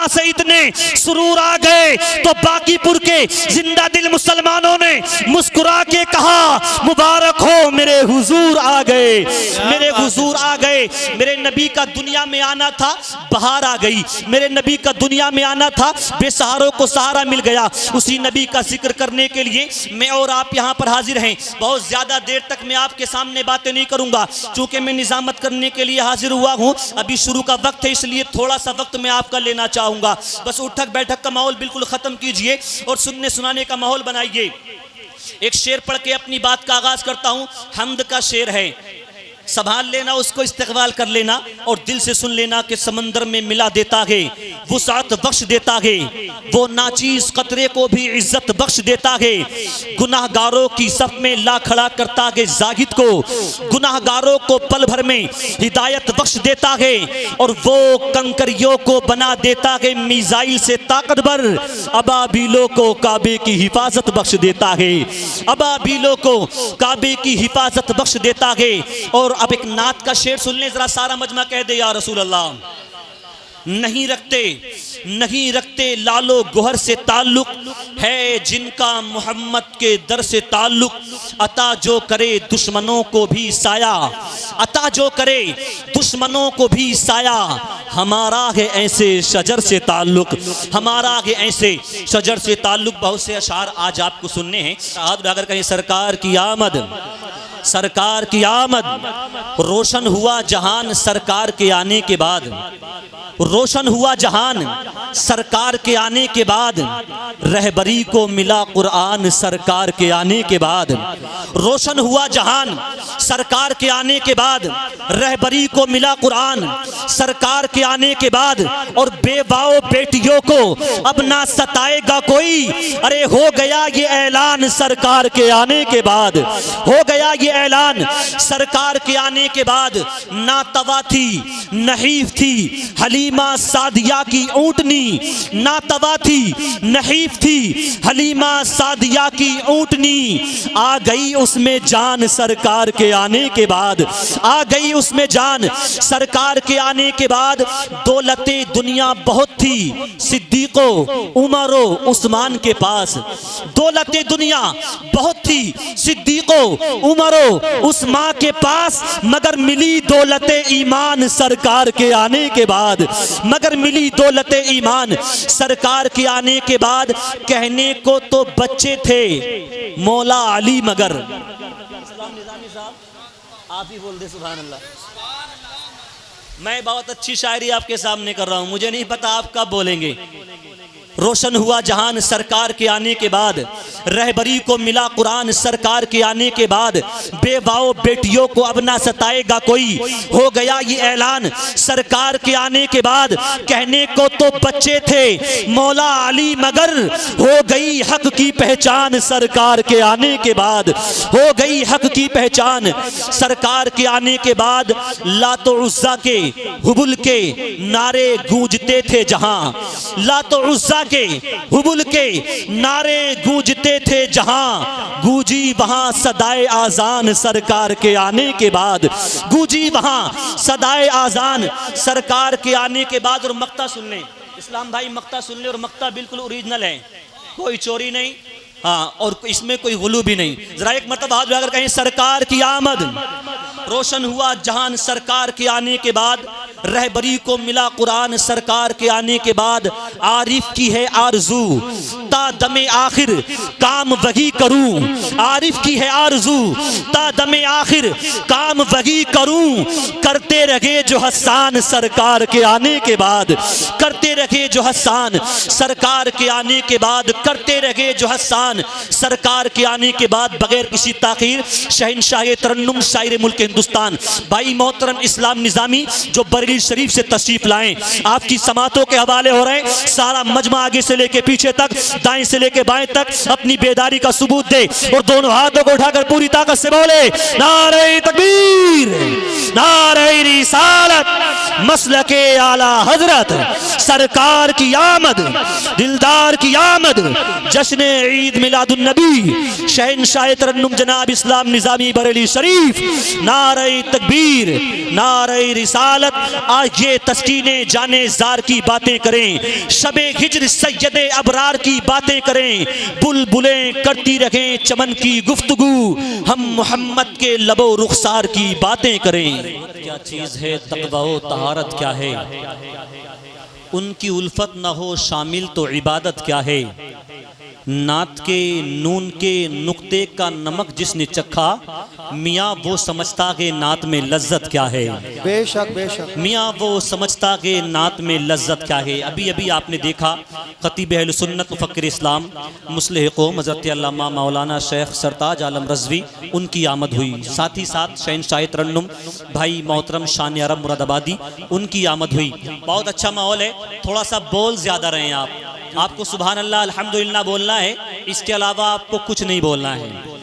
कहां से इतने सुरूर आ गए। तो बाकीपुर के जिंदा दिल मुसलमानों ने मुस्कुरा के कहा मुबारक हो मेरे हुजूर आ गए, मेरे हुजूर आ गए। मेरे नबी का दुनिया में आना था, बहार आ गई। मेरे नबी का दुनिया में आना था, बेसहारों को सहारा मिल गया। उसी नबी का जिक्र करने के लिए मैं और आप यहाँ पर हाजिर हैं। बहुत ज्यादा देर तक मैं आपके सामने बातें नहीं करूंगा, चूंकि मैं निजामत करने के लिए हाजिर हुआ हूँ। अभी शुरू का वक्त है, इसलिए थोड़ा सा वक्त मैं आपका लेना चाहूंगा। बस उठक बैठक का माहौल बिल्कुल खत्म कीजिए और सुनने सुनाने का माहौल बनाइए। एक शेर पढ़ के अपनी बात का आगाज करता हूँ। हम्द का शेर है, संभाल लेना उसको, इस्तेक़बाल कर लेना और दिल से सुन लेना कि समंदर में मिला देता है, वुसाअत बख्श देता है, वो नाचीज कतरे को भी इज्जत बख्श देता है। गुनाहगारों की सफ में ला खड़ा करता है जाहिद को, गुनाहगारों को पल भर में हिदायत बख्श देता है और वो कंकरियों को बना देता है मिसाइल से ताकतवर। अबाबीलों को काबे की हिफाजत बख्श देता है, अबाबीलों को काबे की हिफाजत बख्श देता है। और अब एक नात का शेर सुन लें जरा, सारा मजमा कह दे या रसूल अल्लाह। नहीं रखते लालो गोहर से ताल्लुक है जिनका मोहम्मद के दर से ताल्लुक। अता जो करे दुश्मनों को भी साया, अता जो करे दुश्मनों को भी साया। हमारा है ऐसे शजर से ताल्लुक, हमारा है ऐसे शजर से ताल्लुक। बहुत से अशार आज आपको सुनने हैं। अगर कहीं सरकार की आमद, सरकार की आमद, रोशन हुआ जहान सरकार के आने के बाद, रोशन हुआ जहान सरकार के आने के बाद। रहबरी को मिला कुरान सरकार के आने के बाद, रोशन हुआ जहान सरकार के आने के बाद। रहबरी को मिला कुरान सरकार के आने के बाद। और बेवाओ बेटियों को अब ना सताएगा कोई, अरे हो गया ये ऐलान सरकार के आने के बाद, हो गया ये ऐलान सरकार के आने के बाद। ना तवा थी नहीफ थी हलीमा सादिया की ऊँटनी, ना तवा थी नहीफ थी हलीमा सादिया की ऊँटनी। आ गई उसमें जान सरकार के आने के बाद, आ गई उसमें जान सरकार के आने के बाद। दौलते दुनिया बहुत थी सिद्दीको उमरो उस्मान के पास, दौलते दुनिया बहुत थी सिद्दीको उमरो उस्मान के पास। मगर मिली दौलते ईमान सरकार के आने के बाद, मगर मिली दौलते ईमान सरकार के आने के बाद। कहने को तो बच्चे थे मौला अली मगर, आप ही बोल दे सुभान अल्लाह। मैं बहुत अच्छी शायरी आपके सामने कर रहा हूं, मुझे नहीं पता आप कब बोलेंगे। रोशन हुआ जहान सरकार के आने के बाद, रहबरी को मिला कुरान सरकार के आने के बाद। बेवाओ बेटियों को अब ना सताएगा कोई, हो गया ये ऐलान सरकार के आने के बाद। कहने को तो बच्चे थे मौला अली मगर, हो गई हक की पहचान सरकार के आने के बाद, हो गई हक की पहचान सरकार के आने के बाद। लातो उज़्ज़ा के हुबुल के नारे गूंजते थे जहां, लातो उज़्ज़ा के हुबुल के नारे गूंजते थे जहां। गूंजी वहां सदाए आजान सरकार के आने के बाद, गूंजी वहां सदाए आजान सरकार के आने के बाद। और मक्ता सुन लें इस्लाम भाई, मक्ता सुन लें। और मक्ता बिल्कुल ओरिजिनल है, कोई चोरी नहीं, हाँ, और इसमें कोई गुलू भी नहीं। जरा एक मरतबा हाथ उठाकर कहें सरकार की आमद, रोशन हुआ जहान सरकार के आने के बाद। रहबरी को मिला कुरान सरकार के आने के बाद। आरिफ की है आरजू ता दमे आखिर काम वही करूं, आरिफ की है आरजू ता दमे आखिर काम वही करूं। करते रहे जो हसान सरकार के आने के बाद, करते रहे जो हसान सरकार के आने के बाद, करते रहे जो हसान सरकार के आने के बाद। बगैर किसी ताखीर शहंशाह तरन्नुम शायर मुल्क हिंदुस्तान भाई मोहतरम इस्लाम निज़ामी जो बरेली शरीफ से तशरीफ लाएं, आपकी समातों के हवाले हो रहे हैं। सारा मजमा आगे से लेके पीछे तक, दाएं से लेके बाएं तक अपनी बेदारी का सबूत दे और दोनों हाथों को उठाकर पूरी ताकत से बोले नारे तकबीर, नारे रिसालत, मसलके आला हजरत, सरकार की आमद, दिलदार की आमद, जश्न ईद मिलादुन नबी, शहंशाह तरन्नुम जनाब इस्लाम निज़ामी बरेली शरीफ। नारे तकबीर, नारे रिसालत, आइए तस्कीने जाने जार की बातें करें, शबे हिज्र सैयदे अबरार की बातें करें, बुलबुलें करती रहें चमन की गुफ्तगू, हम मोहम्मद के लबो रुखसार की बातें करें। क्या चीज़ है तक़वा व तहारत क्या है, उनकी उल्फत न हो शामिल तो इबादत क्या है। नात के नून के नुक्ते का नमक जिसने चखा, मियाँ वो समझता कि नात में लज्जत क्या है। बेशक बेशक मियाँ वो समझता कि नात में लज्जत क्या है। अभी अभी आपने देखा खतीब अहले सुन्नत मुफक्किर इस्लाम मुस्लिह क़ौम हज़रत अल्लामा मौलाना शेख सरताज आलम रज़वी, उनकी आमद हुई। साथ ही साथ शहंशाह तरन्नुम भाई मोहतरम शान अरब मुरादाबादी, उनकी आमद हुई। बहुत अच्छा माहौल है, थोड़ा सा बोल ज़्यादा रहे हैं आपको सुभान अल्लाह अल्हम्दुलिल्लाह बोलना है, इसके अलावा आपको कुछ नहीं बोलना है।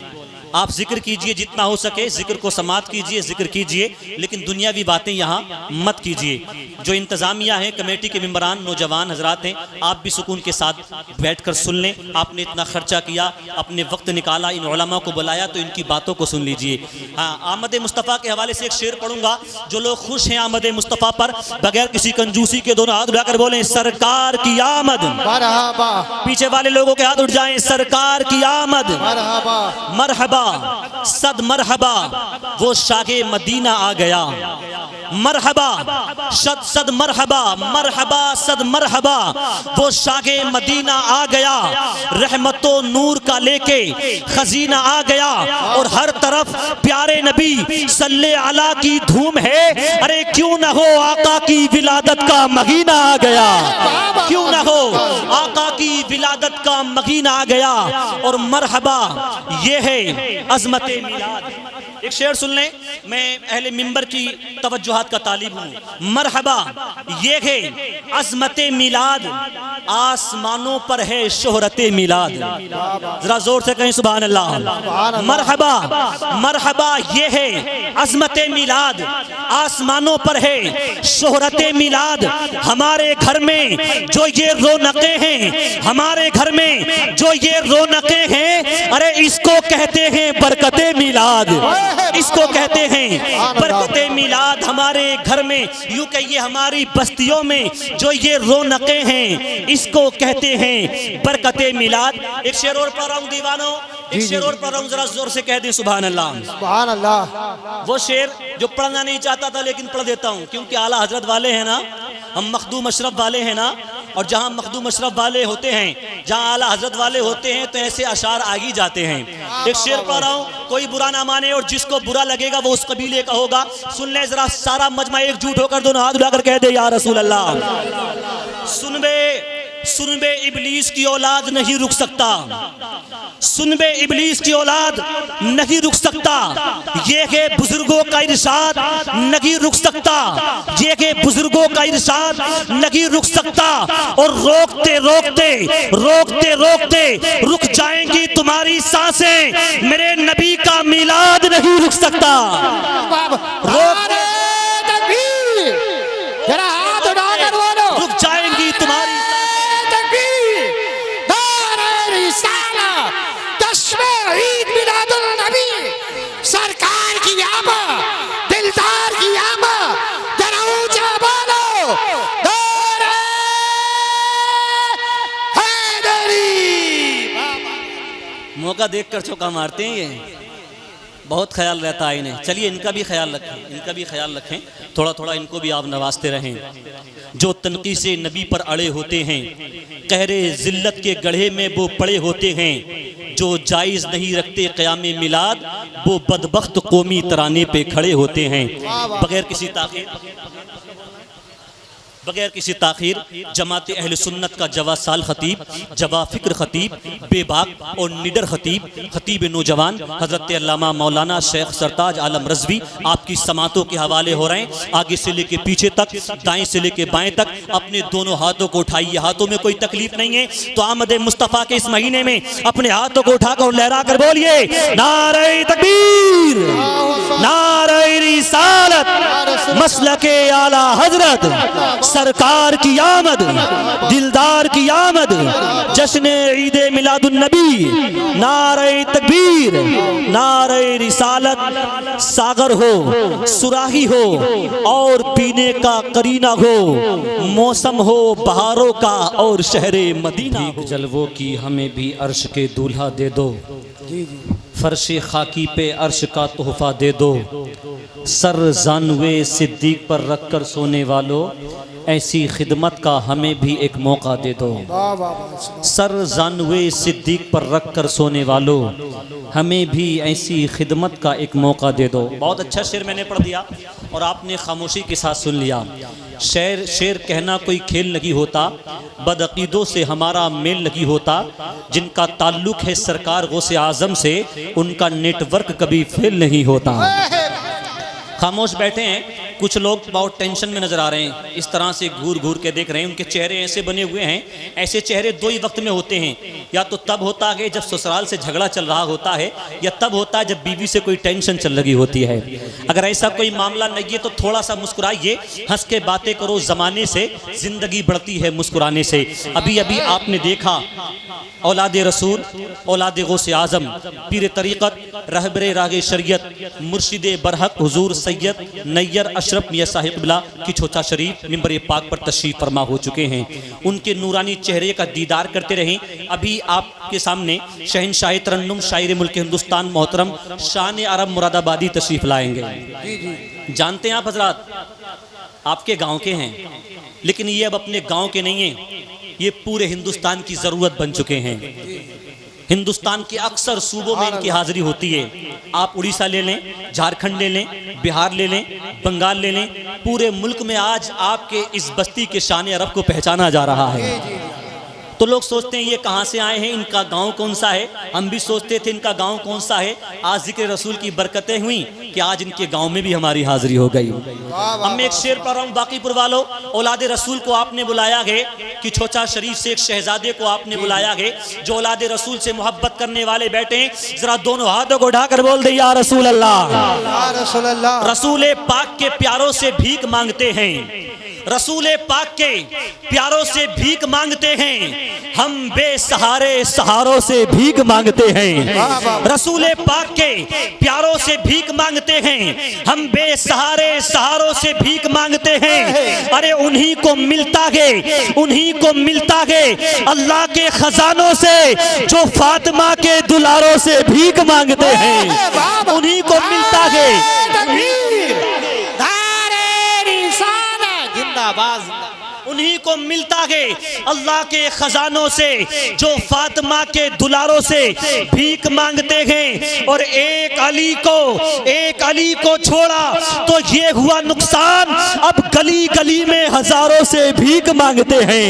आप जिक्र कीजिए जितना हो सके, जिक्र को समात कीजिए, जिक्र कीजिए, लेकिन दुनियावी बातें यहाँ मत कीजिए। जो इंतज़ामिया है, कमेटी के मेंबरान, नौजवान हजरात हैं, आप भी सुकून के साथ बैठकर सुन लें। आपने इतना खर्चा किया, अपने वक्त निकाला, इन उलमा को बुलाया, तो इनकी बातों को सुन लीजिए। हाँ, आमद मुस्तफ़ा के हवाले से एक शेर पढ़ूंगा। जो लोग खुश हैं आमद मुस्तफ़ा पर, बगैर किसी कंजूसी के दोनों हाथ उठाकर बोलें सरकार की आमद। मरहबा। पीछे वाले लोगों के हाथ उठ जाएं, सरकार की आमद। मरहबा मरहबा सद मरहबा वो शागे मदीना आ गया। मरहबा सद सद मरहबा, मरहबा सद मरहबा वो शागे मदीना आ गया। रहमतो नूर का लेके खजीना आ गया, और हर तरफ प्यारे नबी सल्ले अला की धूम है। अरे क्यों ना हो आका की विलादत का महीना आ गया, क्यों ना हो आका की विलादत का महीना आ गया। और मरहबा ये है अज़मत मिलाद। एक शेर सुन लें, मैं अहले मिंबर की तवज्जुहात का तालिब हूँ। मरहबा ये है अज़मत मिलाद, आसमानों पर है शोहरत मिलाद। जरा जोर से कहें सुभान अल्लाह। मरहबा मरहबा ये है अज़मत मिलाद, आसमानों पर है शोहरत मिलाद। हमारे घर में जो ये रौनकें हैं, हमारे घर में जो ये रौनकें हैं, अरे इसको कहते हैं बरकते मिलाद, इसको कहते हैं बरकते मिलाद। हमारे घर में, यूं कहिए हमारी बस्तियों में जो ये रौनकें हैं, इसको कहते हैं बरकते मिलाद। एक शेर और पढ़ रहा हूँ दीवानों, एक शेर और पढ़ रहा हूँ, जरा जोर से कह दें सुभान अल्लाह। सुभान अल्लाह। वो शेर जो पढ़ना नहीं चाहता था लेकिन पढ़ देता हूँ, क्योंकि आला हजरत वाले हैं ना, हम मखदूम अशरफ वाले हैं ना, और जहाँ मखदूम अशरफ वाले होते हैं, जहाँ आला हजरत वाले होते हैं, तो ऐसे अशार आगे जाते हैं। एक शेर पढ़ रहा हूँ, कोई बुरा ना माने, और जिसको बुरा लगेगा वो उस कबीले का होगा। सुन ले जरा, सारा मजमा एकजुट होकर दोनों हाथ उठाकर कह दे या रसूल अल्लाह। सुन बे इबलीस की औलाद नहीं रुक सकता, सुन बे इबलीस की औलाद नहीं रुक सकता। ये है बुजुर्गों का इरशाद नहीं रुक सकता, ये है बुजुर्गों का इरशाद नहीं रुक सकता। और रोकते रोकते रोकते रोकते रुक जाएंगी तुम्हारी सांसें, मेरे नबी का मिलाद नहीं रुक सकता। रुक जाएंगी तुम्हारी सरकार की आमद, दिलदार की आमद, जरा ऊंचा बोलो मौका देखकर चौका मारते हैं, ये बहुत ख्याल रहता है इन्हें। चलिए इनका भी ख्याल रखें, इनका भी ख्याल रखें, थोड़ा थोड़ा इनको भी आप नवाजते रहें। जो तनकी से नबी पर अड़े होते हैं, कहरे जिल्लत के गढ़े में वो पड़े होते हैं। जो जायज़ नहीं रखते क़याम मिलाद, वो बदबख्त कौमी तराने पे खड़े होते हैं। बगैर किसी ताख़ीर जमात अहले सुन्नत का जवा साल खतीब, जवा फ़िक्र खतीब, बेबाक और निडर खतीब, खतीब नौजवान हज़रत अल्लामा मौलाना शेख सरताज आलम रज़वी आपकी समातों के हवाले हो रहे हैं। आगे से लेके पीछे तक, दाएं से लेके बाएं तक अपने दोनों हाथों को उठाइए। हाथों में कोई तकलीफ नहीं है तो आमद मुस्तफ़ा के इस महीने में अपने हाथों को उठाकर और लहरा कर बोलिए नारे तकबीर, नारे रिसालत, मसलके आला हजरत, सरकार की आमद, दिलदार की आमद। जश्न ईद मिलादुन नबी, नारे तकबीर, नारे रिसालत, सागर हो, सुराही हो और पीने का करीना हो, मौसम हो बहारों का और शहरे मदीना हो। जलवों की हमें भी अर्श के दूल्हा दे दो, फर्श खाकी पे अर्श का तोहफा दे दो। सर जानवे सिद्दीक पर रख कर सोने वालों, ऐसी खिदमत का हमें भी एक मौका दे दो। सर जानवे सिद्दीक पर रख कर सोने वालों, हमें भी ऐसी खिदमत का एक मौका दे दो। बहुत अच्छा शेर मैंने पढ़ दिया और आपने खामोशी के साथ सुन लिया। शेर कहना कोई खेल नहीं होता, बदअकीदों से हमारा मेल नहीं होता। जिनका ताल्लुक है सरकार गौसे आजम से, उनका नेटवर्क कभी फेल नहीं होता। खामोश बैठे हैं कुछ लोग, बहुत टेंशन में नजर आ रहे हैं, इस तरह से घूर घूर के देख रहे हैं। उनके चेहरे ऐसे बने हुए हैं, ऐसे चेहरे दो ही वक्त में होते हैं, या तो तब होता है जब ससुराल से झगड़ा चल रहा होता है, या तब होता है जब बीवी से कोई टेंशन चल रही होती है। अगर ऐसा कोई मामला नहीं है तो थोड़ा सा मुस्कुराइए, हंस के बातें करो। ज़माने से जिंदगी बढ़ती है मुस्कुराने से। अभी अभी आपने देखा औलाद रसूल, औलाद गौसे आजम, पीर तरीक़त, रहबरे रागे शरीयत, मुर्शिद बरहक हुजूर सैयद नैयर अशरफ मियां साहिब क़िबला की छोटा शरीफ मिंबर पाक पर तशरीफ़ फरमा हो चुके हैं। उनके नूरानी चेहरे का दीदार करते रहें। अभी आपके सामने शहनशाह तरन्नुम शायर मुल्क हिंदुस्तान मोहतरम शान अरब मुरादाबादी तशरीफ़ लाएंगे। जानते हैं आप हजरात, आपके गाँव के हैं, लेकिन ये अब अपने गाँव के नहीं हैं, ये पूरे हिंदुस्तान की ज़रूरत बन चुके हैं। हिंदुस्तान के अक्सर सूबों में इनकी हाजिरी होती है। आप उड़ीसा ले लें, झारखंड ले लें, बिहार ले लें, बंगाल ले लें, पूरे मुल्क में आज आपके इस बस्ती के शान अरब को पहचाना जा रहा है। तो लोग सोचते हैं ये कहाँ से आए हैं, इनका गांव कौन सा है। हम भी सोचते थे इनका गांव कौन सा है। आज जिक्र रसूल की बरकतें हुई कि आज इनके गांव में भी हमारी हाजिरी हो गई। हम एक शेर पढ़ रहा हूँ बाकीपुर वालों, औलाद रसूल को आपने बुलाया है कि छोटा शरीफ से एक शहजादे को आपने बुलाया है जो औलाद रसूल से मोहब्बत करने वाले बैठे हैं। जरा दोनों हाथों को उठाकर बोल दे या रसूल अल्लाह। रसूल पाक के प्यारों से भीख मांगते हैं, रसूल पाक के प्यारों से भीख मांगते हैं, हम बेसहारे सहारों से भीख मांगते हैं। रसूल पाक के प्यारों से भीख मांगते हैं, हम बेसहारे सहारों से भीख मांगते हैं। अरे उन्हीं को मिलता है, उन्हीं को मिलता है अल्लाह के खजानों से जो फातिमा के दुलारों से भीख मांगते हैं। उन्हीं को मिलता है, उन्हीं को मिलता है अल्लाह के खजानों से जो फातिमा के दुलारों से भीख मांगते हैं। और एक अली को छोड़ा तो ये हुआ नुकसान, अब गली गली में हजारों से भीख मांगते हैं।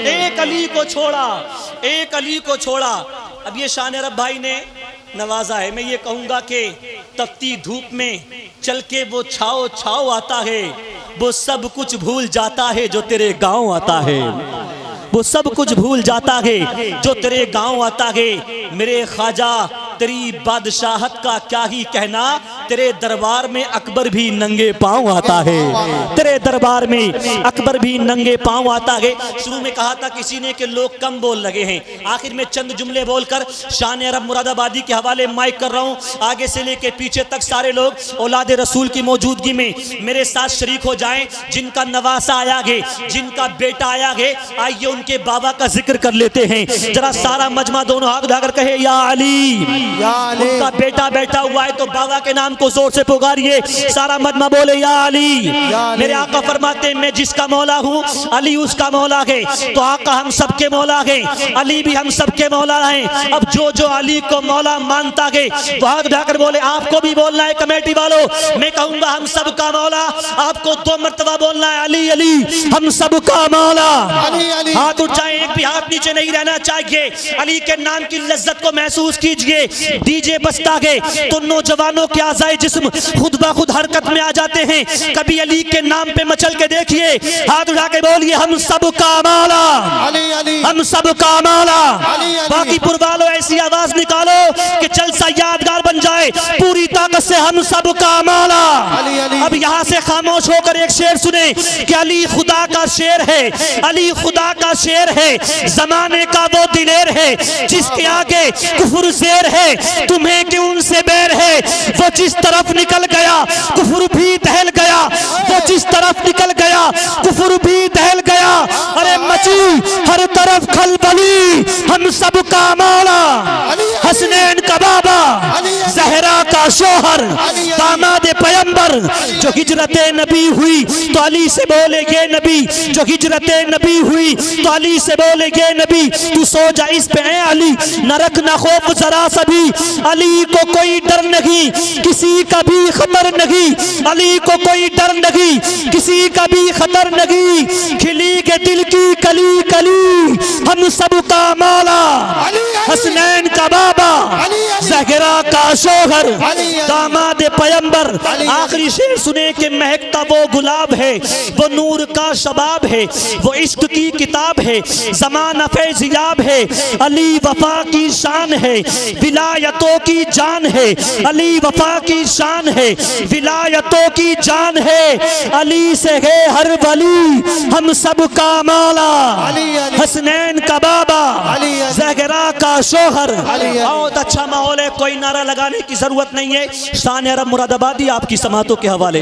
एक अली को छोड़ा। अब ये शान अरब भाई ने नवाजा है। मैं ये कहूँगा कि तपती धूप में चल के वो छाओ छाओ आता है, वो सब कुछ भूल जाता है जो तेरे गांव आता है। वो सब कुछ भूल जाता है जो तेरे गांव आता है। मेरे ख्वाजा तेरी बादशाहत का क्या ही कहना, तेरे दरबार में अकबर भी नंगे पांव आता है। तेरे दरबार में अकबर भी नंगे पांव आता है। शुरू में कहा था किसी ने कि लोग कम बोल लगे हैं, आखिर में चंद जुमले बोलकर शान अरब मुरादाबादी के हवाले माइक कर रहा हूँ। आगे से लेके पीछे तक सारे लोग औलाद रसूल की मौजूदगी में मेरे साथ शरीक हो जाएं। जिनका नवासा आया है, जिनका बेटा आया है, आइए उनके बाबा का जिक्र कर लेते हैं। जरा सारा मजमा दोनों हाथ उठाकर कहे या अली। उनका बेटा बैठा हुआ है तो बाबा के नाम को जोर से पुकारिए। सारा मजमा बोले या अली। मेरे आका फरमाते मैं जिसका मौला हूँ अली उसका मौला है। तो आका हम सबके मौला है, अली भी हम सबके मौला है। अब जो जो अली को मौला मानता है तो हाथ उठाकर बोले। आपको भी बोलना है कमेटी वालों, मैं कहूंगा हम सबका मौला, आपको 2 मरतबा बोलना है अली अली हम सबका मौला। हाथ उठाएं, एक भी हाथ नीचे नहीं रहना चाहिए। अली के नाम की लज्जत को महसूस कीजिए। डीजे बजता है तो नौजवानों के आज़ाए जिस्म खुद ब खुद हरकत में आ जाते हैं। कभी अली के नाम पे मचल के देखिए, हाथ उठा के बोलिए हम सबका मौला, हम सबका मौला। बाकीपुर वालों ऐसी आवाज निकालो कि जलसा यादगार बन जाए, पूरी ताकत से हम सबका मौला। अब यहाँ से खामोश होकर एक शेर सुने कि अली खुदा खुदा का शेर है, अली खुदा का शेर है, जमाने का वो दिलेर है जिसके आगे कुफर शेर है। तुम्हें क्यों उनसे बैर है, वो जिस तरफ निकल गया कुफर भी दहल गया, वो जिस तरफ निकल गया कुफर भी दहल गया। अरे मची हर तरफ खलबली, हम सब का मौला, हसनैन का बाबा, जहरा का शोहर, दामाद पैगंबर। जो हिजरत नबी हुई तो अली से बोले ये नबी, जो हिजरत नबी हुई तो अली से बोले ये नबी, तू सो जा इस पे है अली, न रखना खौफ जरा सभी। अली को कोई डर नहीं, किसी का भी खतर नहीं, अली को कोई डर नहीं, किसी का भी खतर नहीं। खिली के दिल की कली कली, हम सब का मौला, हसनैन का बाबा, ज़हरा का शोहर, दामाद पैगंबर। आखिरी शेर सुने के महकता वो गुलाब है, वो नूर का शबाब है, वो इश्क की किताब है, ज़माना फैज़ियाब है। अली वफा की शान है, विलायतों की जान है, अली वफा की शान है, विलायतों की जान है। अली से है हर वली, हम सब का मौला, हसनैन का बाबा, ज़हरा का शोहर। बहुत अच्छा माहौल है, कोई नारा लगाने की जरूरत नहीं है। शान अरब मुरादाबादी आपकी समातों के हवाले।